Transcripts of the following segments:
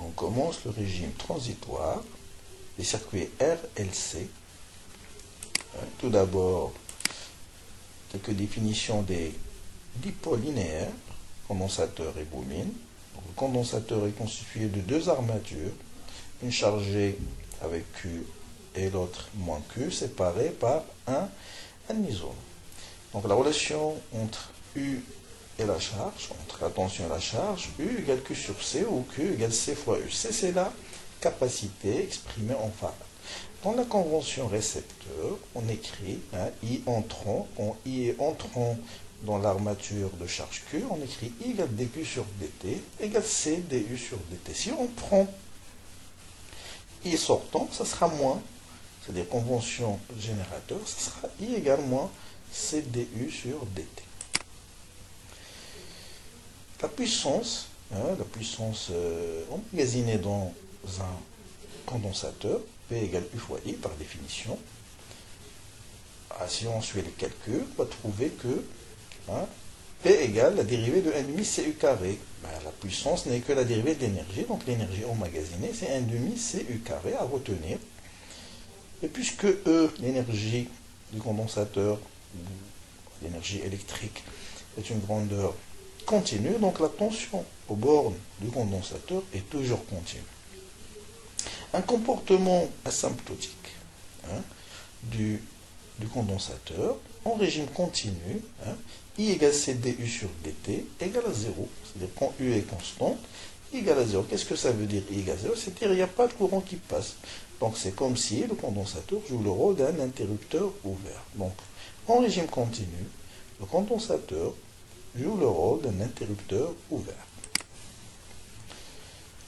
On commence le régime transitoire des circuits RLC. Tout d'abord, quelques définitions des dipoles linéaires, condensateur et bobine. Donc, le condensateur est constitué de deux armatures, une chargée avec Q et l'autre moins Q, séparées par un isone. Donc la relation entre U et la charge, entre la tension et la charge, U égale Q sur C ou Q égale C fois U. C, c'est la capacité exprimée en farad. Dans la convention récepteur, on écrit I entrant, quand I est entrant dans l'armature de charge Q, on écrit I égale dQ sur dt égale C du sur dt. Si on prend I sortant, ça sera moins, c'est-à-dire convention générateur, ça sera I égale moins C du sur dt. La puissance emmagasinée dans un condensateur, P égale U fois I par définition. Si on suit les calculs, on va trouver que P égale la dérivée de 1,5 Cu carré. La puissance n'est que la dérivée de l'énergie, donc l'énergie emmagasinée, c'est 1,5 Cu carré à retenir. Et puisque E, l'énergie du condensateur, l'énergie électrique, est une grandeur continue, donc la tension aux bornes du condensateur est toujours continue. Un comportement asymptotique du condensateur en régime continu, I égale C du sur dt égale à 0. C'est-à-dire quand U est constante, I égale à 0. Qu'est-ce que ça veut dire I égale à 0? C'est-à-dire qu'il n'y a pas de courant qui passe. Donc c'est comme si le condensateur joue le rôle d'un interrupteur ouvert. Donc en régime continu, le condensateur joue le rôle d'un interrupteur ouvert.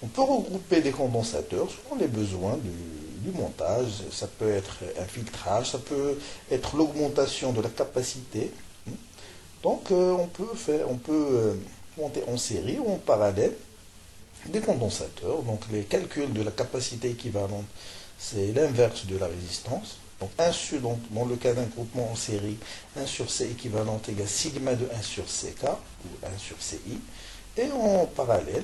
On peut regrouper des condensateurs selon les besoins du montage. Ça peut être un filtrage, ça peut être l'augmentation de la capacité. Donc on peut monter en série ou en parallèle des condensateurs. Donc les calculs de la capacité équivalente, c'est l'inverse de la résistance. Donc 1 sur, dans le cas d'un groupement en série, 1 sur C équivalent égale sigma de 1 sur CK, ou 1 sur CI. Et en parallèle,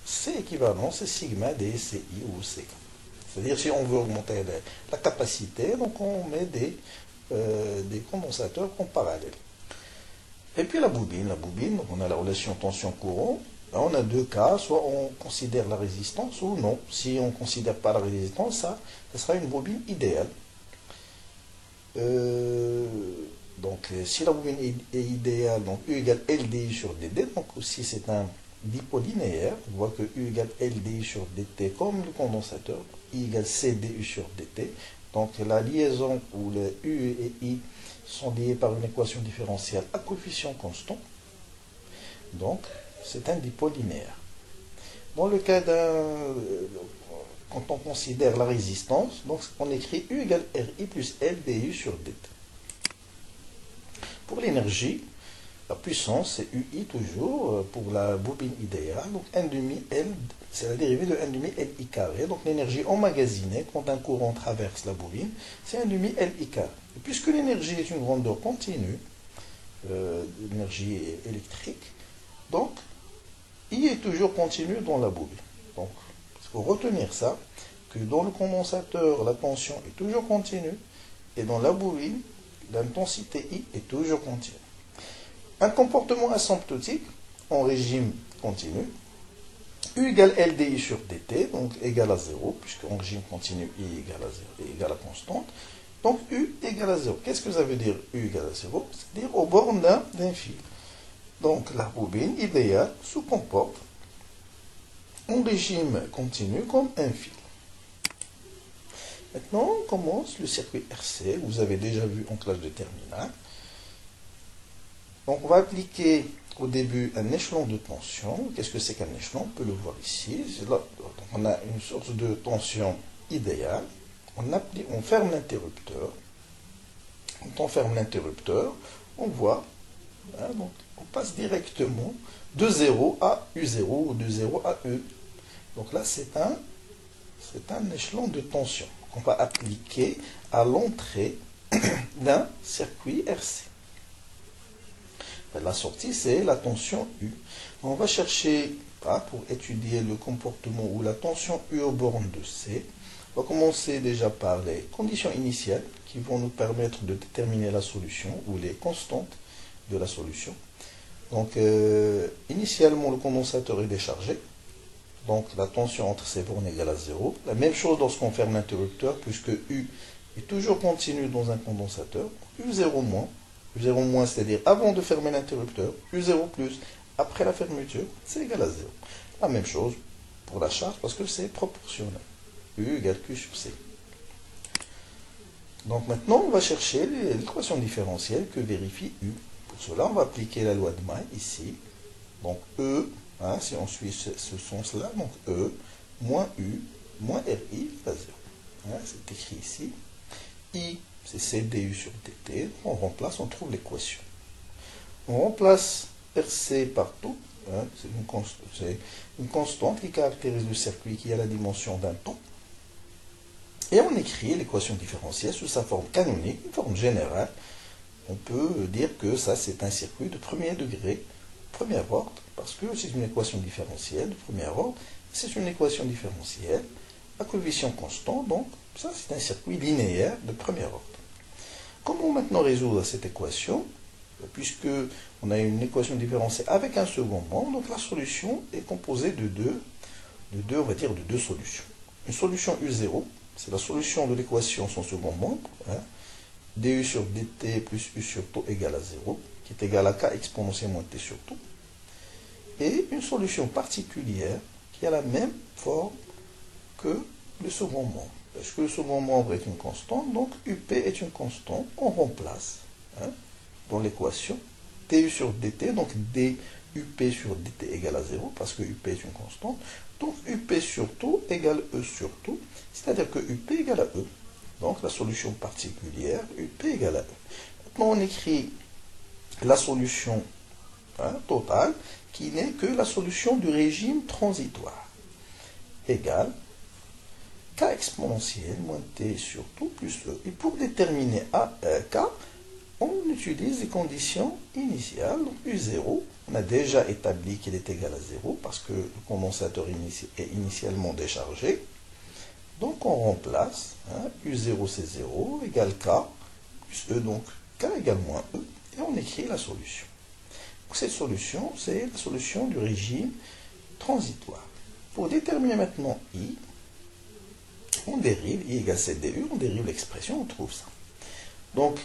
C équivalent, c'est sigma des CI ou CK. C'est-à-dire si on veut augmenter la capacité, donc on met des condensateurs en parallèle. Et puis la bobine, on a la relation tension-courant. On a deux cas, soit on considère la résistance ou non. Si on ne considère pas la résistance, ça sera une bobine idéale. Donc si la bobine est idéale, donc U égale LDI sur dt, donc aussi c'est un dipôle linéaire, on voit que U égale LDI sur dt comme le condensateur, I égale CDU sur dt, donc la liaison où le U et I sont liés par une équation différentielle à coefficient constant, donc c'est un dipôle linéaire. Dans le cas quand on considère la résistance, donc on écrit U égale RI plus LDU sur dt. Pour l'énergie, la puissance, c'est UI toujours, pour la bobine idéale. Donc 1,5 L, c'est la dérivée de 1,5 LI carré. Donc l'énergie emmagasinée quand un courant traverse la bobine, c'est 1,5 LI carré. Et puisque l'énergie est une grandeur continue, l'énergie électrique, donc I est toujours continu dans la bobine. Donc il faut retenir ça, que dans le condensateur, la tension est toujours continue, et dans la bobine, l'intensité I est toujours continue. Un comportement asymptotique en régime continu, U égale LDI sur dt, donc égal à 0, puisque en régime continu I égale à 0, égale à constante. Donc U égale à 0. Qu'est-ce que ça veut dire U égale à 0? C'est-à-dire aux bornes d'un fil. Donc la bobine idéale se comporte en régime continu comme un fil. Maintenant, on commence le circuit RC, vous avez déjà vu en classe de terminale. Donc on va appliquer au début un échelon de tension. Qu'est-ce que c'est qu'un échelon? On peut le voir ici. Là, donc on a une source de tension idéale. On ferme l'interrupteur. Quand on ferme l'interrupteur, on voit, donc on passe directement de 0 à U0 ou de 0 à E. Donc là, c'est un échelon de tension qu'on va appliquer à l'entrée d'un circuit RC. La sortie, c'est la tension U. On va chercher pour étudier le comportement ou la tension U aux bornes de C. On va commencer déjà par les conditions initiales qui vont nous permettre de déterminer la solution ou les constantes de la solution. Donc, initialement, le condensateur est déchargé. Donc, la tension entre ces bornes égale à 0. La même chose lorsqu'on ferme l'interrupteur, puisque U est toujours continu dans un condensateur. U0-, U0-, c'est-à-dire avant de fermer l'interrupteur. U0+, après la fermeture, c'est égal à 0. La même chose pour la charge, parce que c'est proportionnel. U égale Q sur C. Donc maintenant, on va chercher l'équation différentielle que vérifie U. Pour cela, on va appliquer la loi de May ici. Donc E, si on suit ce sens-là, donc E moins U moins RI égale 0. C'est écrit ici. I, c'est CdU sur dt. On remplace, on trouve l'équation. On remplace RC partout. C'est une constante qui caractérise le circuit qui a la dimension d'un temps. Et on écrit l'équation différentielle sous sa forme canonique, une forme générale. On peut dire que ça, c'est un circuit de premier degré, premier ordre, parce que c'est une équation différentielle de premier ordre. C'est une équation différentielle à coefficient constant, donc ça, c'est un circuit linéaire de premier ordre. Comment maintenant résoudre cette équation? Puisque on a une équation différentielle avec un second membre, donc la solution est composée de deux solutions. Une solution U0, c'est la solution de l'équation son second membre, du sur dt plus u sur τ égale à 0, qui est égal à k exponentielle moins t sur τ. Et une solution particulière qui a la même forme que le second membre. Parce que le second membre est une constante, donc up est une constante. On remplace dans l'équation du sur dt, donc dup sur dt égale à 0, parce que up est une constante. Donc up sur τ égale e sur τ, c'est-à-dire que up égale à e. Donc la solution particulière, up égale à e. Maintenant on écrit la solution totale, qui n'est que la solution du régime transitoire, égale k exponentielle moins t sur τ plus e. Et pour déterminer k, on utilise les conditions initiales. Donc U0, on a déjà établi qu'il est égal à 0 parce que le condensateur est initialement déchargé. Donc on remplace, U0 c'est 0, égale K, plus E, donc K égale moins E, et on écrit la solution. Donc cette solution, c'est la solution du régime transitoire. Pour déterminer maintenant I, on dérive, I égale CdU, on dérive l'expression, on trouve ça. Donc,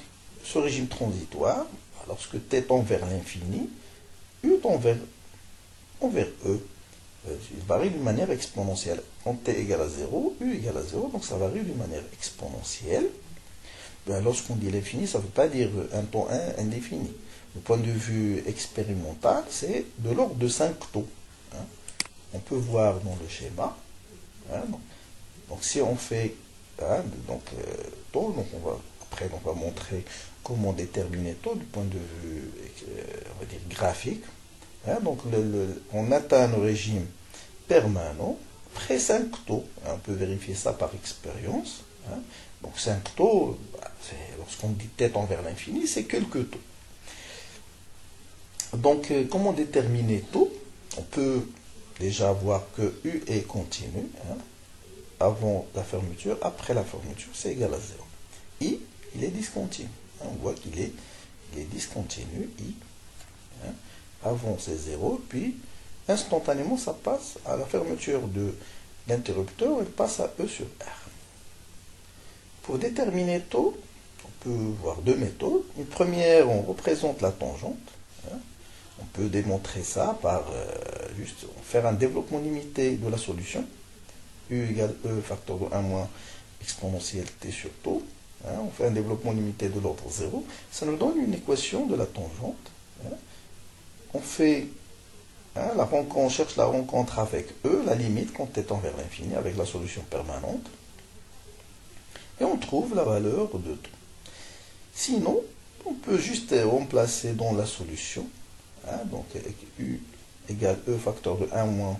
ce régime transitoire, lorsque t tend vers l'infini, U tend vers E, il varie d'une manière exponentielle. Quand t égale à 0, U égale à 0, donc ça varie d'une manière exponentielle. Lorsqu'on dit l'infini, ça ne veut pas dire un temps indéfini. Du point de vue expérimental, c'est de l'ordre de 5 taux. On peut voir dans le schéma. Donc si on fait taux, donc après on va montrer comment déterminer taux du point de vue on va dire graphique. Donc on atteint le régime permanent après 5 taux. On peut vérifier ça par expérience. Donc 5 taux, lorsqu'on dit t tend vers l'infini, c'est quelques taux. Donc comment déterminer taux? On peut déjà voir que U est continu. Avant la fermeture, après la fermeture, c'est égal à 0. I, il est discontinu. On voit qu'il est discontinu, I. Avant, c'est 0, puis instantanément, ça passe à la fermeture de l'interrupteur, elle passe à E sur R. Pour déterminer taux, on peut voir deux méthodes. Une première, on représente la tangente. On peut démontrer ça par juste faire un développement limité de la solution. U égale E facteur de 1 moins exponentielle t sur taux. On fait un développement limité de l'ordre 0. Ça nous donne une équation de la tangente. On fait on cherche la rencontre avec E, la limite quand t tend vers l'infini, avec la solution permanente. Et on trouve la valeur de taux. Sinon, on peut juste remplacer dans la solution. Donc U égale E facteur de 1 moins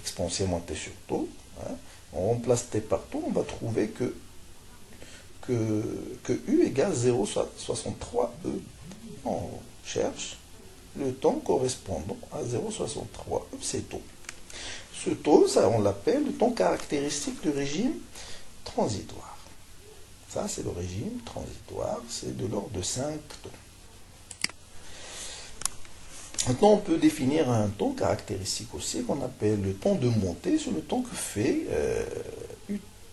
exponentiellement t sur taux. On remplace t par taux, on va trouver que U égale 0,63 E. On cherche le temps correspondant à 0,63 E, c'est taux. Ce taux, ça, on l'appelle le taux caractéristique du régime transitoire. Ça, c'est le régime transitoire, c'est de l'ordre de 5 taux. Maintenant, on peut définir un ton caractéristique aussi qu'on appelle le ton de montée. C'est le ton que fait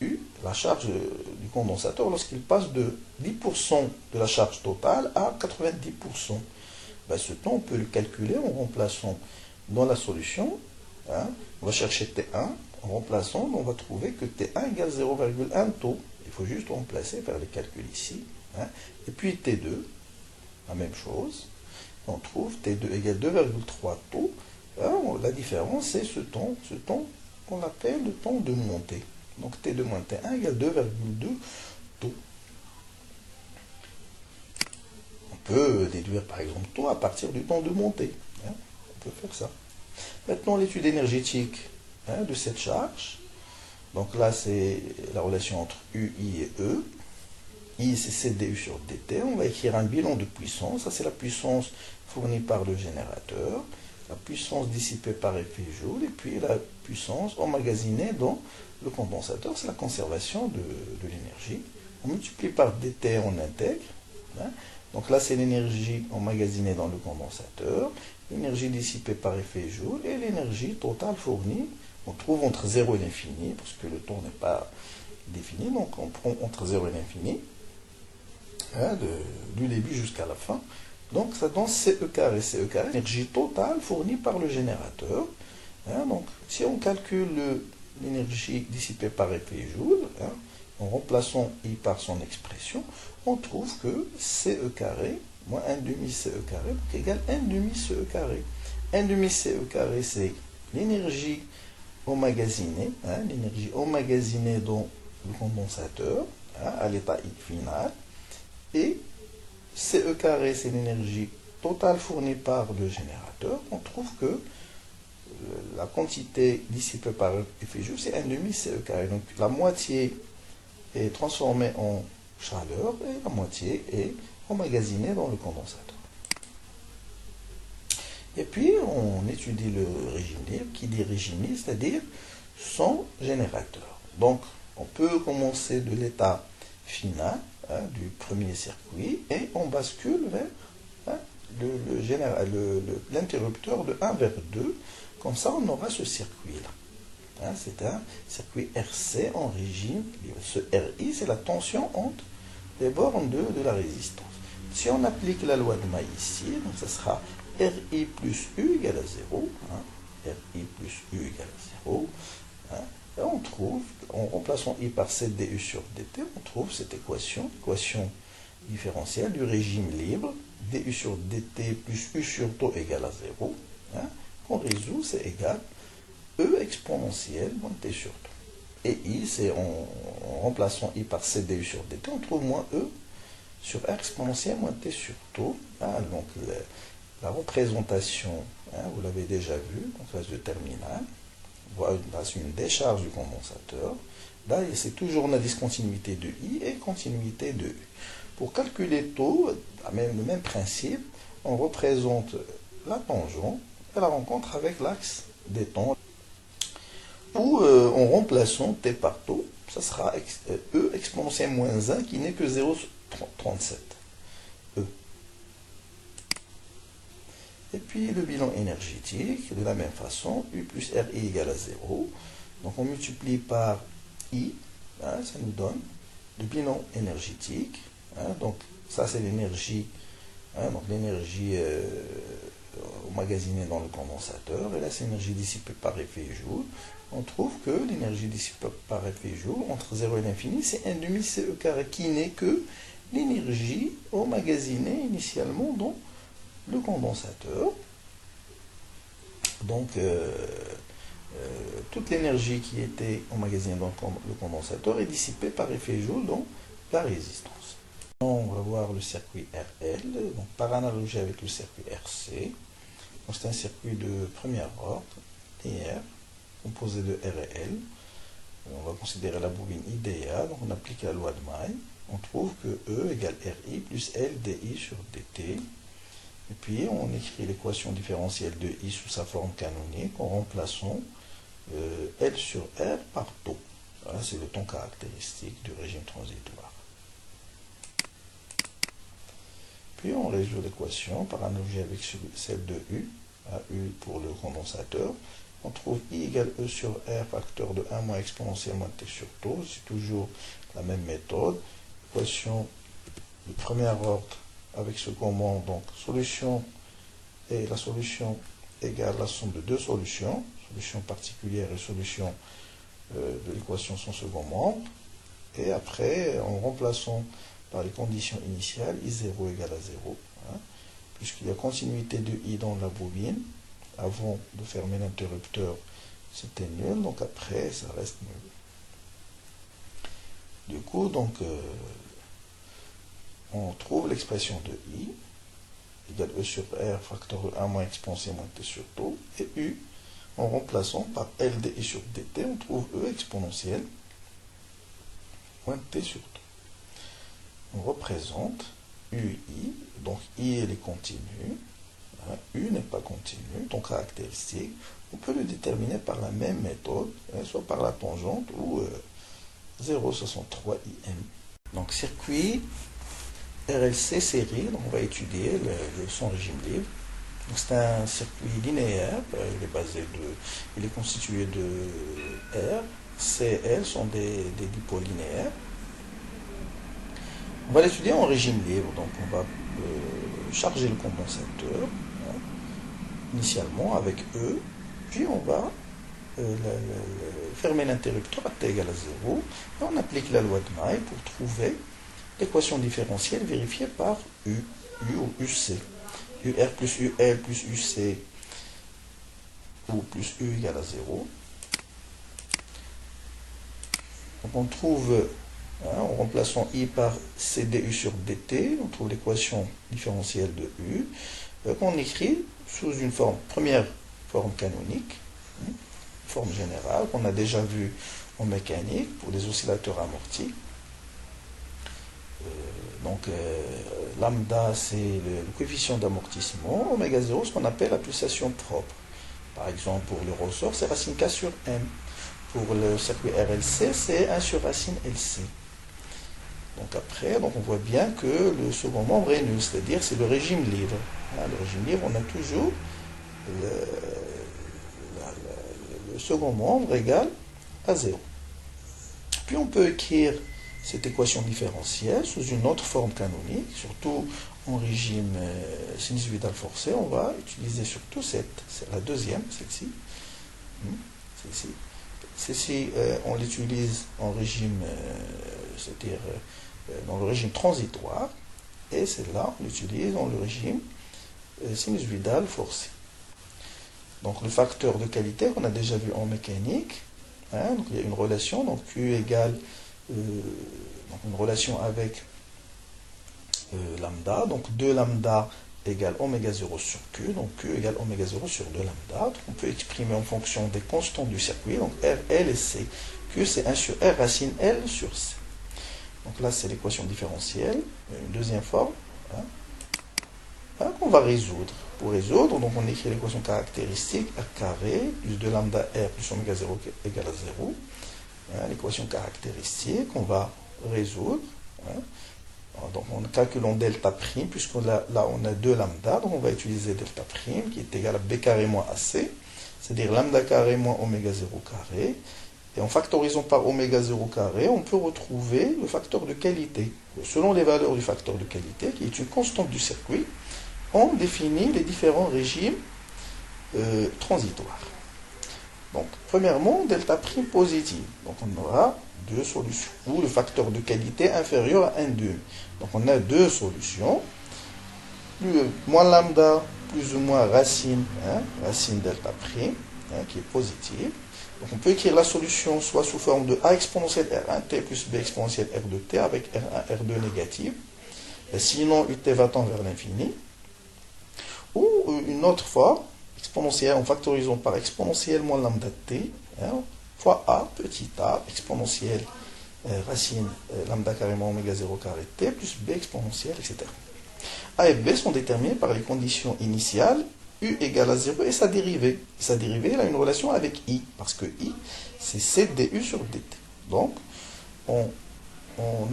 U, la charge du condensateur, lorsqu'il passe de 10% de la charge totale à 90%. Ben, ce ton, on peut le calculer en remplaçant dans la solution. Hein, on va chercher T1. En remplaçant, on va trouver que T1 égale 0,1 taux. Il faut juste remplacer, faire les calculs ici. Hein, et puis T2, la même chose. On trouve T2 égale 2,3 taux. Alors, la différence, c'est ce ton qu'on appelle le ton de montée. Donc T2 moins T1 égale 2,2 taux. On peut déduire par exemple taux à partir du ton de montée. Hein, on peut faire ça. Maintenant, l'étude énergétique de cette charge. Donc là, c'est la relation entre U, I et E. I, c'est CdU sur dt. On va écrire un bilan de puissance. Ça, c'est la puissance fournie par le générateur, la puissance dissipée par effet Joule, et puis la puissance emmagasinée dans le condensateur. C'est la conservation de l'énergie. On multiplie par dt, on intègre. Hein. Donc là, c'est l'énergie emmagasinée dans le condensateur, l'énergie dissipée par effet Joule, et l'énergie totale fournie. On trouve entre 0 et l'infini, parce que le temps n'est pas défini, donc on prend entre 0 et l'infini. Hein, du début jusqu'à la fin. Donc ça donne CE carré, énergie totale fournie par le générateur. Hein, donc si on calcule l'énergie dissipée par effet Joule, hein, en remplaçant I par son expression, on trouve que CE carré moins 1 demi CE carré égale 1 demi CE carré. 1 demi CE carré, c'est l'énergie emmagasinée, hein, l'énergie emmagasinée dans le condensateur, hein, à l'état I final. Et CE carré, c'est l'énergie totale fournie par le générateur. On trouve que la quantité dissipée par effet Joule, c'est 1 demi CE carré. Donc la moitié est transformée en chaleur et la moitié est emmagasinée dans le condensateur. Et puis, on étudie le régime libre, qui dit régime libre, c'est-à-dire sans générateur. Donc, on peut commencer de l'état final, hein, du premier circuit, et on bascule vers l'interrupteur de 1 vers 2. Comme ça, on aura ce circuit-là. Hein, c'est un circuit RC en régime libre. Ce RI, c'est la tension entre les bornes de la résistance. Si on applique la loi de May ici, donc ça sera RI plus U égale à 0. Hein, RI plus U égale à 0. Hein, et on trouve, en remplaçant I par CdU sur dt, on trouve cette équation différentielle du régime libre, du sur dt plus U sur taux égale à 0. Hein, on résout, c'est égal E exponentielle moins t sur taux. Et I, c'est en remplaçant I par CdU sur dt, on trouve moins E sur R exponentielle moins t sur taux. Hein, donc la représentation, hein, vous l'avez déjà vu en phase de terminale. Voilà une décharge du condensateur. Là, c'est toujours la discontinuité de I et continuité de U. Pour calculer taux, le même principe, on représente la tangente et la rencontre avec l'axe des temps. Ou en remplaçant T par taux, ça sera E exponentielle moins 1 qui n'est que 0,37. E. Et puis le bilan énergétique, de la même façon, U plus RI égale à 0. Donc on multiplie par I, hein, ça nous donne le bilan énergétique. Hein, donc ça c'est l'énergie, hein, donc l'énergie emmagasinée dans le condensateur. Et là c'est l'énergie dissipée par effet Joule. On trouve que l'énergie dissipée par effet Joule, entre 0 et l'infini, c'est 1 demi CE carré, qui n'est que l'énergie emmagasinée initialement dans le condensateur. Donc, toute l'énergie qui était emmagasinée dans le condensateur est dissipée par effet Joule dans la résistance. On va voir le circuit RL, donc par analogie avec le circuit RC. C'est un circuit de premier ordre, DR, composé de R et L. On va considérer la bobine IDA, donc on applique la loi de May. On trouve que E égale RI plus L dI sur dt. Et puis on écrit l'équation différentielle de I sous sa forme canonique en remplaçant L sur R par taux. C'est le temps caractéristique du régime transitoire. Puis on résout l'équation par analogie avec celle de U, U pour le condensateur. On trouve I égale E sur R facteur de 1 moins exponentielle moins T sur taux. C'est toujours la même méthode. Équation de premier ordre avec second membre, donc solution et la solution égale la somme de deux solutions, solution particulière et solution de l'équation sans second membre. Et après, en remplaçant par les conditions initiales, I0 égale à 0, puisqu'il y a continuité de I dans la bobine. Avant de fermer l'interrupteur, c'était nul, donc après, ça reste nul. Du coup, donc, on trouve l'expression de I égale E sur R facteur de 1 moins exponentielle moins T sur taux, et U, en remplaçant par LDI sur DT, on trouve E exponentielle moins T sur taux. On représente UI, donc I elle est continue, U n'est pas continu, donc caractéristique. On peut le déterminer par la même méthode, soit par la tangente ou 0,63 IM. Donc circuit RLC série, donc on va étudier son régime libre. C'est un circuit linéaire, il est constitué de R, C, L sont des dipôles linéaires. On va l'étudier en régime libre, donc on va charger le condensateur initialement avec E, puis on va fermer l'interrupteur à T égale à 0, et on applique la loi de May pour trouver l'équation différentielle vérifiée par U ou UC. UR plus UL plus UC ou plus U égale à 0. Donc on trouve, en remplaçant I par CDU sur DT, on trouve l'équation différentielle de U, qu'on écrit sous une forme, première forme canonique, forme générale, qu'on a déjà vue en mécanique pour les oscillateurs amortis. Lambda, c'est le coefficient d'amortissement, oméga 0, ce qu'on appelle la pulsation propre. Par exemple, pour le ressort, c'est racine K sur M. Pour le circuit RLC, c'est 1 sur racine LC. Donc après, on voit bien que le second membre est nul, c'est-à-dire c'est le régime libre. Le régime libre, on a toujours le second membre égal à 0. Puis on peut écrire cette équation différentielle sous une autre forme canonique, surtout en régime sinusoïdal forcé. On va utiliser surtout c'est la deuxième, celle-ci. Celle-ci, on l'utilise en régime, c'est-à-dire dans le régime transitoire, et celle-là, on l'utilise dans le régime sinusoïdal forcé. Donc le facteur de qualité qu'on a déjà vu en mécanique, donc il y a une relation, donc Q égale donc une relation avec lambda, donc 2 lambda égale oméga 0 sur Q, donc Q égale oméga 0 sur 2 lambda. Donc on peut exprimer en fonction des constantes du circuit, donc R, L et C. Q c'est 1 sur R racine L sur C. Donc là c'est l'équation différentielle, une deuxième forme, qu'on va résoudre. Pour résoudre, donc on écrit l'équation caractéristique R carré plus 2 lambda R plus oméga 0 égale à 0. L'équation caractéristique, on va résoudre. Donc on calcule en delta prime, puisque là on a 2 lambda, donc on va utiliser delta prime qui est égal à B carré moins AC, c'est-à-dire lambda carré moins oméga 0 carré. Et en factorisant par oméga 0 carré, on peut retrouver le facteur de qualité. Selon les valeurs du facteur de qualité, qui est une constante du circuit, on définit les différents régimes transitoires. Donc, premièrement, delta prime positive. Donc, on aura deux solutions. Ou le facteur de qualité inférieur à 1,2. Donc, on a deux solutions. Moins lambda, plus ou moins racine, racine delta prime, qui est positive. Donc, on peut écrire la solution soit sous forme de A exponentielle R1T plus B exponentielle R2T avec R1, R2 négative. Et sinon, UT va-t-en vers l'infini. Ou une autre forme, exponentielle en factorisant par exponentielle moins lambda t, fois a, petit a, exponentielle racine lambda carré moins oméga 0 carré t, plus b exponentielle, etc. A et b sont déterminés par les conditions initiales U égale à 0 et sa dérivée. Sa dérivée, elle a une relation avec I, parce que I, c'est CdU sur dt. Donc, en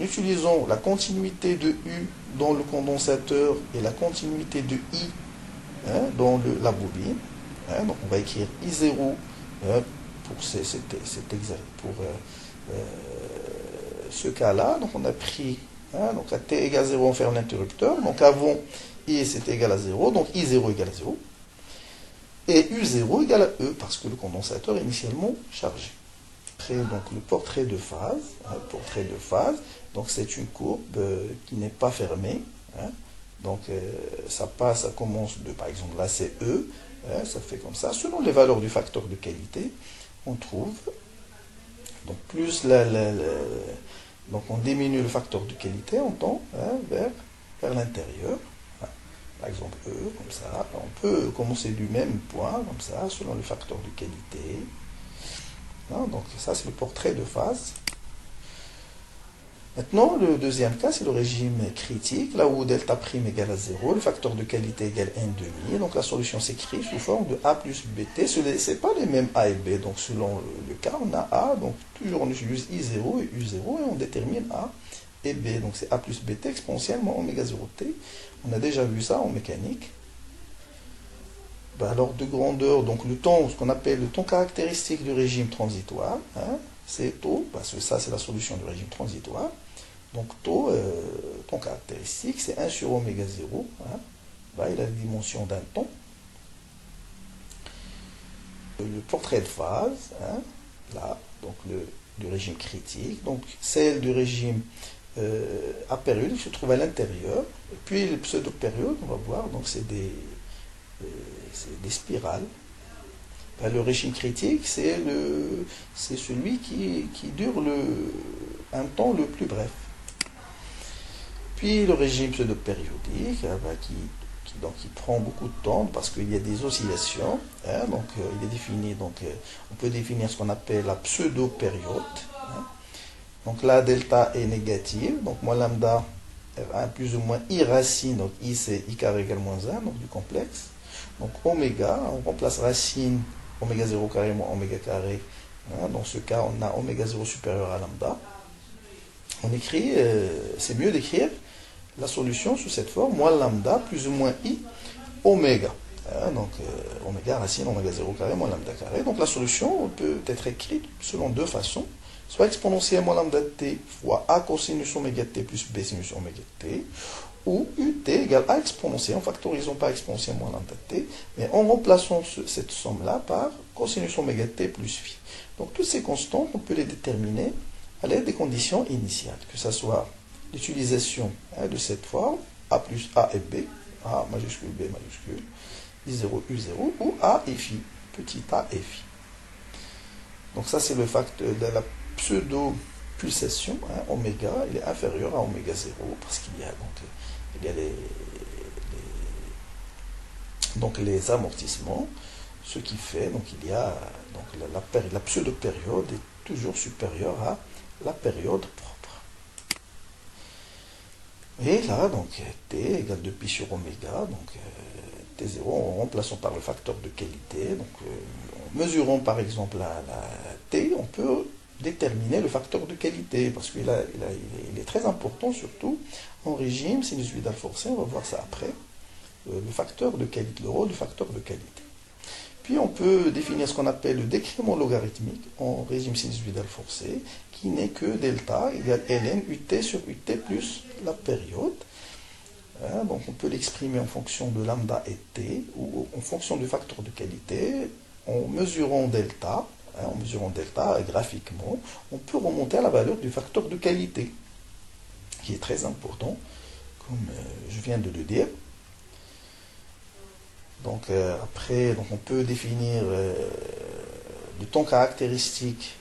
utilisant la continuité de U dans le condensateur et la continuité de I dans la bobine, donc on va écrire I0 pour ce cas-là. Donc on a pris, donc à t égale 0, on ferme l'interrupteur. Donc avant I c'était égal à 0, donc I0 égale à 0. Et U0 égale à E, parce que le condensateur est initialement chargé. Après, donc le portrait de phase, donc c'est une courbe qui n'est pas fermée. Donc ça commence de, par exemple là c'est E, ça fait comme ça. Selon les valeurs du facteur de qualité, on trouve, donc plus donc on diminue le facteur de qualité, on tend vers l'intérieur. Par exemple E, comme ça. On peut commencer du même point, comme ça, selon le facteur de qualité. Donc ça c'est le portrait de phase. Maintenant, le deuxième cas, c'est le régime critique, là où delta prime égale à 0, le facteur de qualité égale 1,5. Donc la solution s'écrit sous forme de A plus BT. Ce n'est pas les mêmes A et B. Donc selon le cas, on a A, donc toujours on utilise I0 et U0 et on détermine A et B. Donc c'est A plus BT exponentiellement oméga 0T. On a déjà vu ça en mécanique. Alors de grandeur, donc le temps, ce qu'on appelle le temps caractéristique du régime transitoire, c'est taux, parce que ça c'est la solution du régime transitoire. Donc taux, ton caractéristique, c'est 1 sur oméga 0. Il a la dimension d'un temps. Le portrait de phase, là, donc du régime critique. Donc celle du régime apériodique se trouve à l'intérieur. Et puis les pseudo-périodes, on va voir, donc c'est des spirales. Le régime critique, c'est celui qui dure un temps le plus bref. Puis le régime pseudo-périodique, qui prend beaucoup de temps parce qu'il y a des oscillations. Donc il est défini, on peut définir ce qu'on appelle la pseudo-période. Donc là, delta est négative, donc moins lambda a plus ou moins I racine, donc I c'est I carré égale moins 1, donc du complexe. Donc oméga, on remplace racine oméga 0 carré moins oméga carré. Dans ce cas, on a oméga 0 supérieur à lambda. On écrit, c'est mieux d'écrire la solution sous cette forme, moins lambda plus ou moins I oméga. Donc oméga racine oméga 0 carré moins lambda carré. Donc la solution peut être écrite selon deux façons. Soit exponentielle moins lambda t fois A cosinus oméga t plus B sinus oméga t, ou UT égale A exponentielle, en factorisant par exponentielle moins lambda t, mais en remplaçant cette somme-là par cosinus oméga t plus phi. Donc toutes ces constantes, on peut les déterminer à l'aide des conditions initiales, que ce soit l'utilisation de cette forme, A plus A et B, A majuscule, B majuscule, I0, U0, ou A et phi, petit a et phi. Donc ça c'est le facteur de la pseudo-pulsation, oméga, il est inférieur à oméga 0, parce qu'il y a les amortissements, ce qui fait, donc il y a la pseudo-période est toujours supérieure à la période propre. Et là, donc t égale 2pi sur oméga, donc t0 en remplaçant par le facteur de qualité, donc en mesurant par exemple la t, on peut déterminer le facteur de qualité, parce qu'il est très important, surtout en régime sinusoïdal forcé, on va voir ça après, le facteur de qualité, le rôle du facteur de qualité. Puis on peut définir ce qu'on appelle le décrément logarithmique en régime sinusoïdal forcé, qui n'est que delta égale ln ut sur ut plus la période. Donc on peut l'exprimer en fonction de lambda et t, ou en fonction du facteur de qualité, en mesurant delta graphiquement, on peut remonter à la valeur du facteur de qualité, qui est très important, comme je viens de le dire. Donc après, on peut définir le temps caractéristique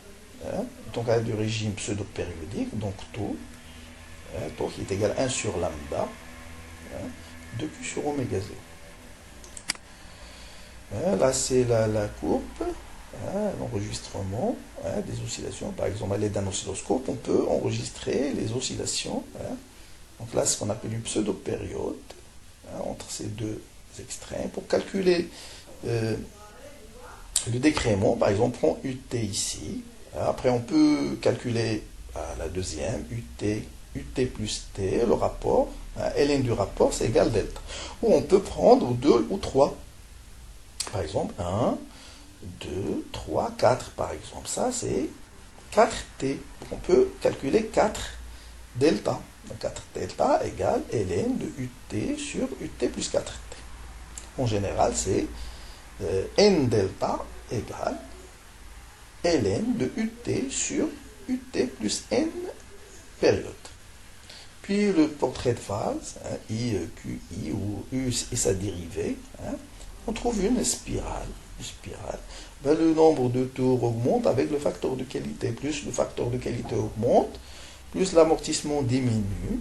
du régime pseudo-périodique, donc taux qui est égal à 1 sur lambda, 2q sur oméga 0. Là c'est la courbe, l'enregistrement des oscillations. Par exemple, à l'aide d'un oscilloscope, on peut enregistrer les oscillations. Donc là, c'est ce qu'on appelle une pseudo-période entre ces deux extrêmes. Pour calculer le décrément, par exemple, on prend UT ici. Après, on peut calculer la deuxième, UT plus T, le rapport. Ln du rapport, c'est égal delta. Ou on peut prendre 2 ou 3. Par exemple, 1, 2, 3, 4, par exemple. Ça, c'est 4T. On peut calculer 4 delta. Donc 4 delta égale ln de UT sur UT plus 4T. En général, c'est N delta égale ln de UT sur UT plus N période. Puis le portrait de phase, I, QI, ou U et sa dérivée, on trouve une spirale. Le nombre de tours augmente avec le facteur de qualité. Plus le facteur de qualité augmente, plus l'amortissement diminue,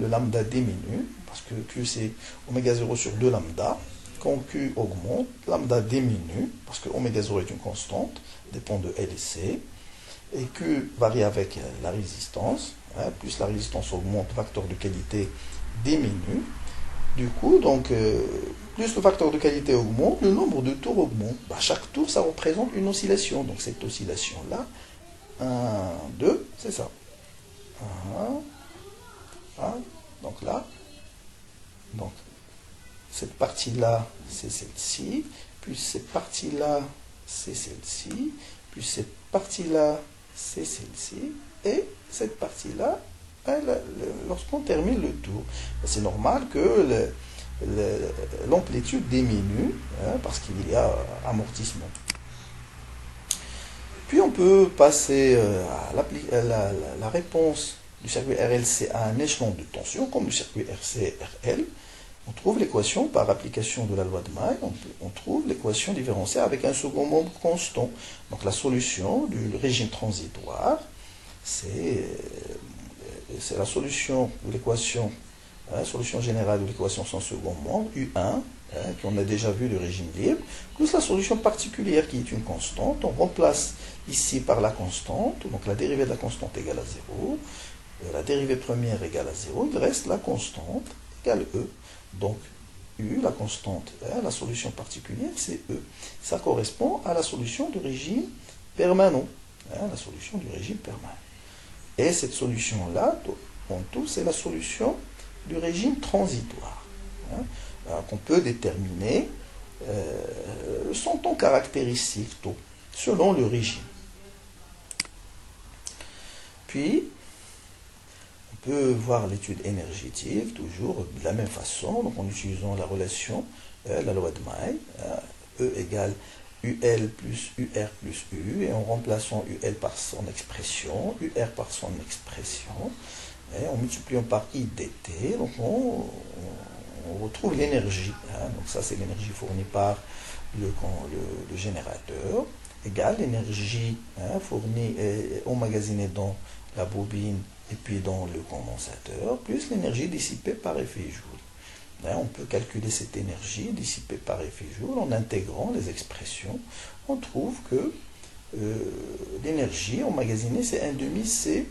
le lambda diminue, parce que Q c'est oméga 0 sur 2 lambda. Quand Q augmente, lambda diminue, parce que oméga 0 est une constante, dépend de L et C. Et Q varie avec la résistance. Plus la résistance augmente, le facteur de qualité diminue. Du coup, donc, plus le facteur de qualité augmente, le nombre de tours augmente. Chaque tour, ça représente une oscillation. Donc, cette oscillation-là, 1, 2, c'est ça. 1, donc là, donc, cette partie-là, c'est celle-ci. Puis cette partie-là, c'est celle-ci. Puis cette partie-là, c'est celle-ci. Et cette partie-là, lorsqu'on termine le tour, c'est normal que l'amplitude diminue parce qu'il y a amortissement. Puis on peut passer à la réponse du circuit RLC à un échelon de tension, comme le circuit RC-RL. On trouve l'équation par application de la loi de May, on trouve l'équation différentielle avec un second membre constant. Donc la solution du régime transitoire, c'est la solution de l'équation, solution générale de l'équation sans second membre, U1, qu'on a déjà vu du régime libre, plus la solution particulière qui est une constante. On remplace ici par la constante, donc la dérivée de la constante égale à 0, la dérivée première égale à 0, il reste la constante égale E. Donc U, la constante, la solution particulière, c'est E. Ça correspond à la solution du régime permanent. La solution du régime permanent. Et cette solution-là, en tout, c'est la solution du régime transitoire. Qu'on peut déterminer son temps caractéristique, selon le régime. Puis, on peut voir l'étude énergétique, toujours de la même façon, donc en utilisant la relation, la loi de May, E égale UL plus UR plus U, et en remplaçant UL par son expression, UR par son expression, et en multipliant par I dt, donc on retrouve l'énergie. Donc ça c'est l'énergie fournie par le générateur, égale l'énergie fournie et emmagasinée dans la bobine et puis dans le condensateur, plus l'énergie dissipée par effet Joule. On peut calculer cette énergie dissipée par effet Joule en intégrant les expressions. On trouve que l'énergie emmagasinée, c'est 1/2 C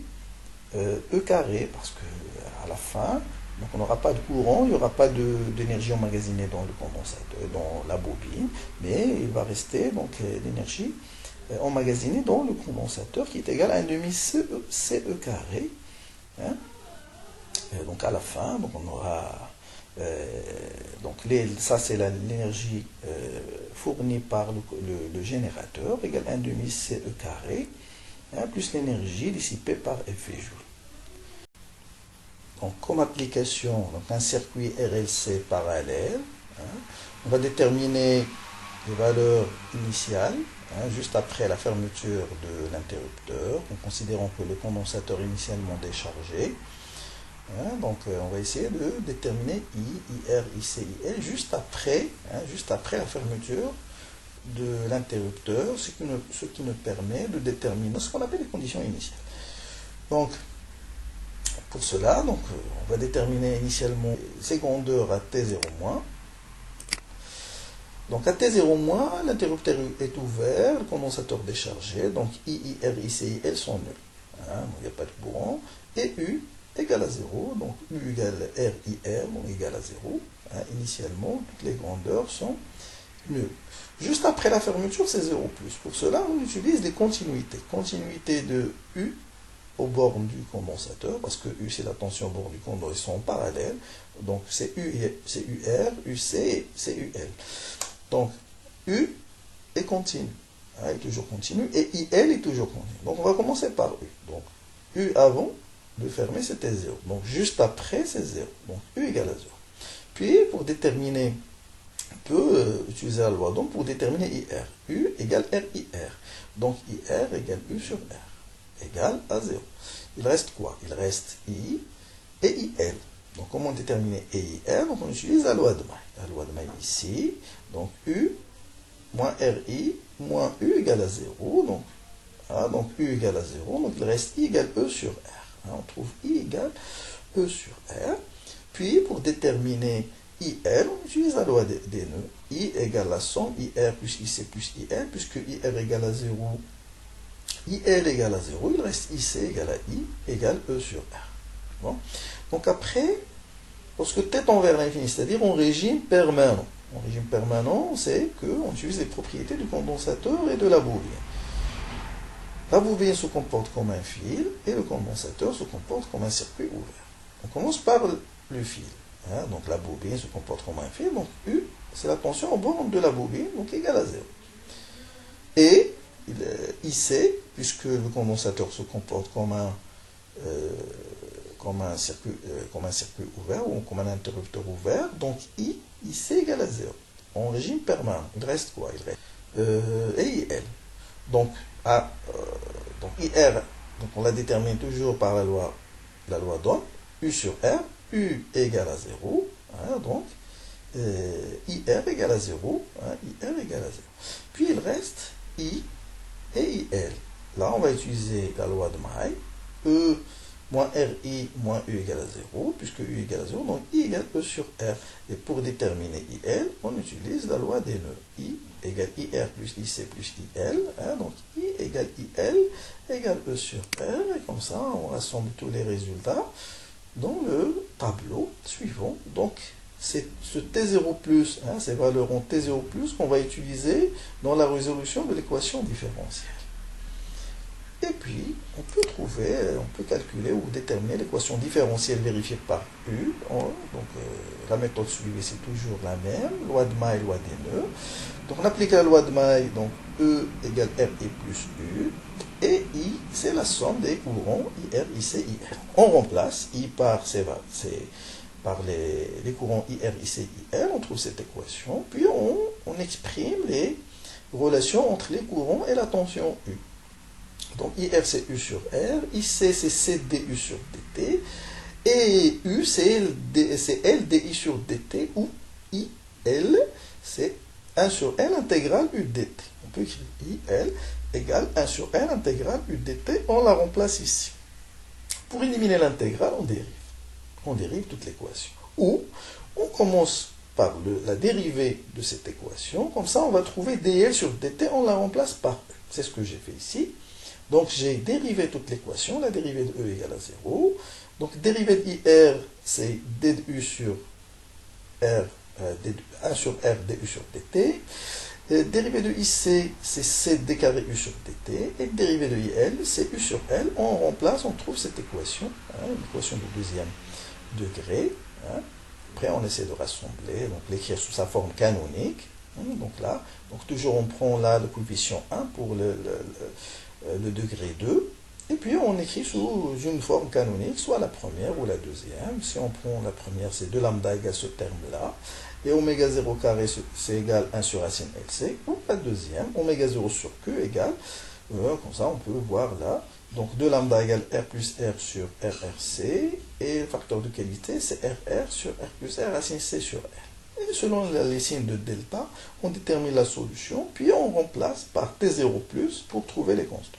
E carré, parce qu'à la fin, donc on n'aura pas de courant, il n'y aura pas d'énergie emmagasinée dans le condensateur, dans la bobine, mais il va rester donc l'énergie emmagasinée dans le condensateur qui est égale à 1/2 CE carré. Donc à la fin, donc on aura donc ça c'est l'énergie fournie par le générateur égale 1/2 CE carré plus l'énergie dissipée par effet Joule. Donc comme application, donc un circuit RLC parallèle, on va déterminer les valeurs initiales juste après la fermeture de l'interrupteur, en considérant que le condensateur initialement déchargé. Donc on va essayer de déterminer I, IR, IC, IL juste après la fermeture de l'interrupteur, ce qui nous permet de déterminer ce qu'on appelle les conditions initiales. Donc pour cela, donc, on va déterminer initialement secondaire à T0-. Donc à T0-, l'interrupteur est ouvert, le condensateur déchargé, donc I, IR, IC, IL sont nuls. Il n'y a pas de courant. Et U, égale à 0. Donc U égale RIR, donc égale à 0. Hein, initialement, toutes les grandeurs sont nulles. Juste après la fermeture, c'est 0 plus. Pour cela, on utilise les continuités. Continuité de U aux bornes du condensateur, parce que U c'est la tension aux bornes du condensateur, ils sont en parallèle. Donc c'est UR, UC et c'est UL. Donc U est continu, hein, est toujours continu, et IL est toujours continu. Donc on va commencer par U. Donc U avant de fermer, c'était 0. Donc juste après, c'est 0. Donc U égale à 0. Puis pour déterminer, on peut utiliser la loi d'Ohm pour déterminer IR. U égale RIR. Donc IR égale U sur R égale à 0. Il reste quoi? Il reste I et IL. Donc comment déterminer I et IL? Donc on utilise la loi de May. La loi de May ici. Donc U moins RI moins U égale à 0. Donc U égale à 0. Donc il reste I égale E sur R. On trouve I égale E sur R. Puis pour déterminer IL, on utilise la loi des nœuds. I égale la somme IR plus IC plus IL, puisque IR égale à 0, IL égale à 0, il reste IC égale à I égale E sur R. Bon. Donc après, lorsque t tend vers l'infini, c'est-à-dire en régime permanent. En régime permanent, c'est qu'on utilise les propriétés du condensateur et de la bobine. La bobine se comporte comme un fil et le condensateur se comporte comme un circuit ouvert. On commence par le fil. Hein, donc la bobine se comporte comme un fil. Donc U, c'est la tension aux bornes de la bobine, donc égale à 0. Et IC, puisque le condensateur se comporte comme un circuit ouvert ou comme un interrupteur ouvert, donc IC égale à 0. En régime permanent, il reste quoi? Il reste IL. Donc IR, donc on la détermine toujours par la loi d'Ohm, U sur R, U égale à 0, hein, donc IR égale à 0, hein, IR égale à 0. Puis il reste I et IL. Là, on va utiliser la loi de May, E moins RI moins U égale à 0, puisque U égale à 0, donc I égale E sur R. Et pour déterminer IL, on utilise la loi des nœuds. I égale IR plus IC plus IL, hein, donc I égale IL égale E sur R, et comme ça, on rassemble tous les résultats dans le tableau suivant. Donc, c'est ce T0+, hein, ces valeurs en T0+, qu'on va utiliser dans la résolution de l'équation différentielle. Et puis, on peut calculer ou déterminer l'équation différentielle vérifiée par U. La méthode suivie, c'est toujours la même. Loi de May, loi des nœuds. Donc, on applique la loi de May. Donc, E égale RI plus U. Et I, c'est la somme des courants IR, IC, IL. On remplace I par les courants IR, IC, IL. On trouve cette équation. Puis, on exprime les relations entre les courants et la tension U. Donc IR c'est U sur R, IC c'est CDU sur DT, et U c'est LDI sur DT, ou IL c'est 1 sur L intégrale U dt. On peut écrire IL égale 1 sur L intégrale U dt, on la remplace ici. Pour éliminer l'intégrale, on dérive. On dérive toute l'équation. Ou on commence par la dérivée de cette équation, comme ça on va trouver DL sur DT, on la remplace par E. C'est ce que j'ai fait ici. Donc j'ai dérivé toute l'équation, la dérivée de E égale à 0. Donc dérivée de IR, c'est DU sur R, 1 sur R DU sur DT. Dérivée de IC, c'est C D carré U sur DT. Et dérivée de IL, c'est U sur L. On remplace, on trouve cette équation, hein, une équation de deuxième degré. Hein. Après, on essaie de rassembler, donc l'écrire sous sa forme canonique. Hein, donc là, toujours on prend là le coefficient 1 pour le degré 2, et puis on écrit sous une forme canonique, soit la première ou la deuxième. Si on prend la première, c'est 2 lambda égale ce terme-là, et oméga 0 carré, c'est égal 1 sur racine LC, ou la deuxième, oméga 0 sur Q égale, comme ça on peut voir là, donc 2 lambda égale R plus R sur RRC, et le facteur de qualité, c'est RR sur R plus R racine C sur R. Et selon les signes de delta, on détermine la solution, puis on remplace par T0+, pour trouver les constantes.